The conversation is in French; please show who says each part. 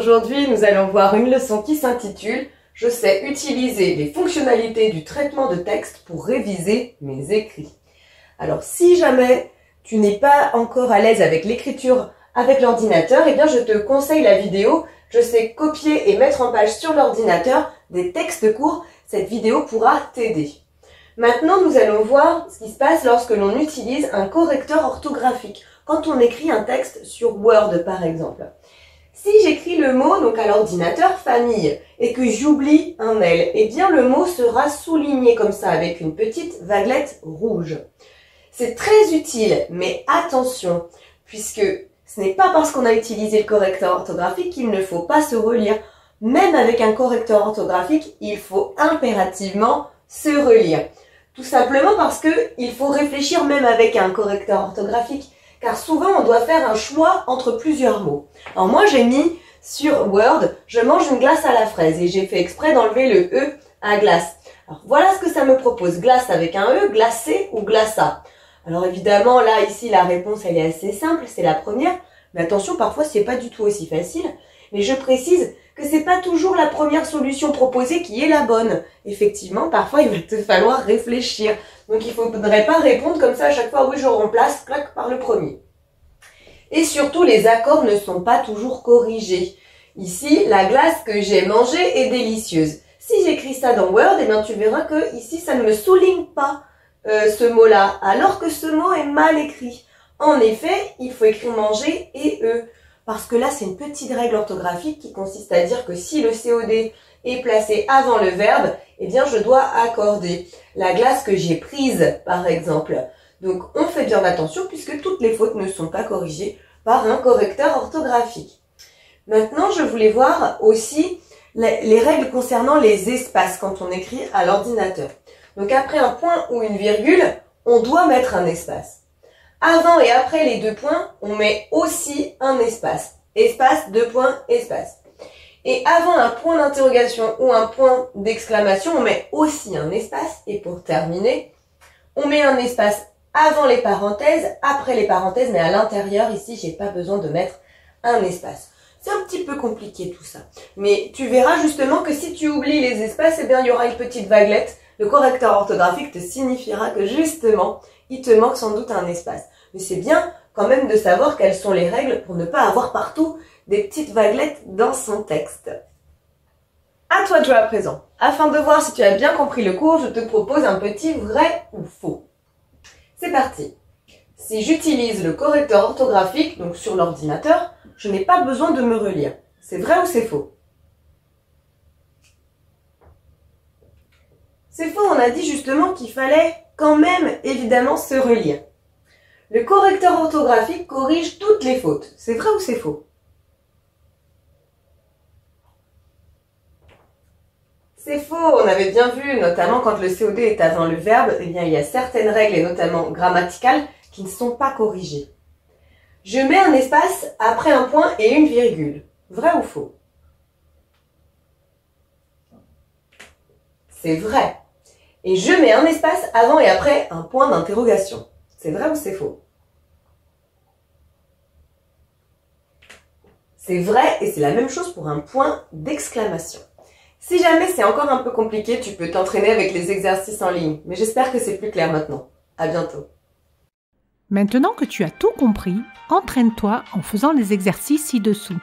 Speaker 1: Aujourd'hui, nous allons voir une leçon qui s'intitule « Je sais utiliser les fonctionnalités du traitement de texte pour réviser mes écrits ». Alors, si jamais tu n'es pas encore à l'aise avec l'écriture avec l'ordinateur, eh bien, je te conseille la vidéo « Je sais copier et mettre en page sur l'ordinateur des textes courts ». Cette vidéo pourra t'aider. Maintenant, nous allons voir ce qui se passe lorsque l'on utilise un correcteur orthographique, quand on écrit un texte sur Word, par exemple. Si j'écris le mot donc à l'ordinateur famille et que j'oublie un L, eh bien le mot sera souligné comme ça avec une petite vaguelette rouge. C'est très utile, mais attention, puisque ce n'est pas parce qu'on a utilisé le correcteur orthographique qu'il ne faut pas se relire. Même avec un correcteur orthographique, il faut impérativement se relire. Tout simplement parce qu'il faut réfléchir même avec un correcteur orthographique. Car souvent, on doit faire un choix entre plusieurs mots. Alors moi, j'ai mis sur Word, je mange une glace à la fraise et j'ai fait exprès d'enlever le E à glace. Alors voilà ce que ça me propose. Glace avec un E, glacé ou glaça. Alors évidemment, là, ici, la réponse, elle est assez simple, c'est la première. Mais attention, parfois, c'est pas du tout aussi facile. Mais je précise que c'est pas toujours la première solution proposée qui est la bonne. Effectivement, parfois, il va te falloir réfléchir. Donc, il ne faudrait pas répondre comme ça à chaque fois, oui, je remplace, clac, par le premier. Et surtout, les accords ne sont pas toujours corrigés. Ici, la glace que j'ai mangée est délicieuse. Si j'écris ça dans Word, eh bien, tu verras que ici, ça ne me souligne pas ce mot-là, alors que ce mot est mal écrit. En effet, il faut écrire manger et E. Parce que là, c'est une petite règle orthographique qui consiste à dire que si le COD est placé avant le verbe, eh bien, je dois accorder la glace que j'ai prise, par exemple. Donc, on fait bien attention puisque toutes les fautes ne sont pas corrigées par un correcteur orthographique. Maintenant, je voulais voir aussi les règles concernant les espaces quand on écrit à l'ordinateur. Donc, après un point ou une virgule, on doit mettre un espace. Avant et après les deux points, on met aussi un espace. Espace, deux points, espace. Et avant un point d'interrogation ou un point d'exclamation, on met aussi un espace. Et pour terminer, on met un espace avant les parenthèses, après les parenthèses, mais à l'intérieur, ici, j'ai pas besoin de mettre un espace. C'est un petit peu compliqué tout ça. Mais tu verras justement que si tu oublies les espaces, eh bien, il y aura une petite vaguelette. Le correcteur orthographique te signifiera que justement, il te manque sans doute un espace. Mais c'est bien quand même de savoir quelles sont les règles pour ne pas avoir partout des petites vaguelettes dans son texte. À toi de jouer à présent. Afin de voir si tu as bien compris le cours, je te propose un petit vrai ou faux. C'est parti. Si j'utilise le correcteur orthographique, donc sur l'ordinateur, je n'ai pas besoin de me relire. C'est vrai ou c'est faux? C'est faux, on a dit justement qu'il fallait quand même évidemment se relire. Le correcteur orthographique corrige toutes les fautes. C'est vrai ou c'est faux? C'est faux, on avait bien vu, notamment quand le COD est avant le verbe, eh bien il y a certaines règles, et notamment grammaticales, qui ne sont pas corrigées. Je mets un espace après un point et une virgule. Vrai ou faux? C'est vrai. Et je mets un espace avant et après un point d'interrogation. C'est vrai ou c'est faux? C'est vrai et c'est la même chose pour un point d'exclamation. Si jamais c'est encore un peu compliqué, tu peux t'entraîner avec les exercices en ligne. Mais j'espère que c'est plus clair maintenant. À bientôt.
Speaker 2: Maintenant que tu as tout compris, entraîne-toi en faisant les exercices ci-dessous.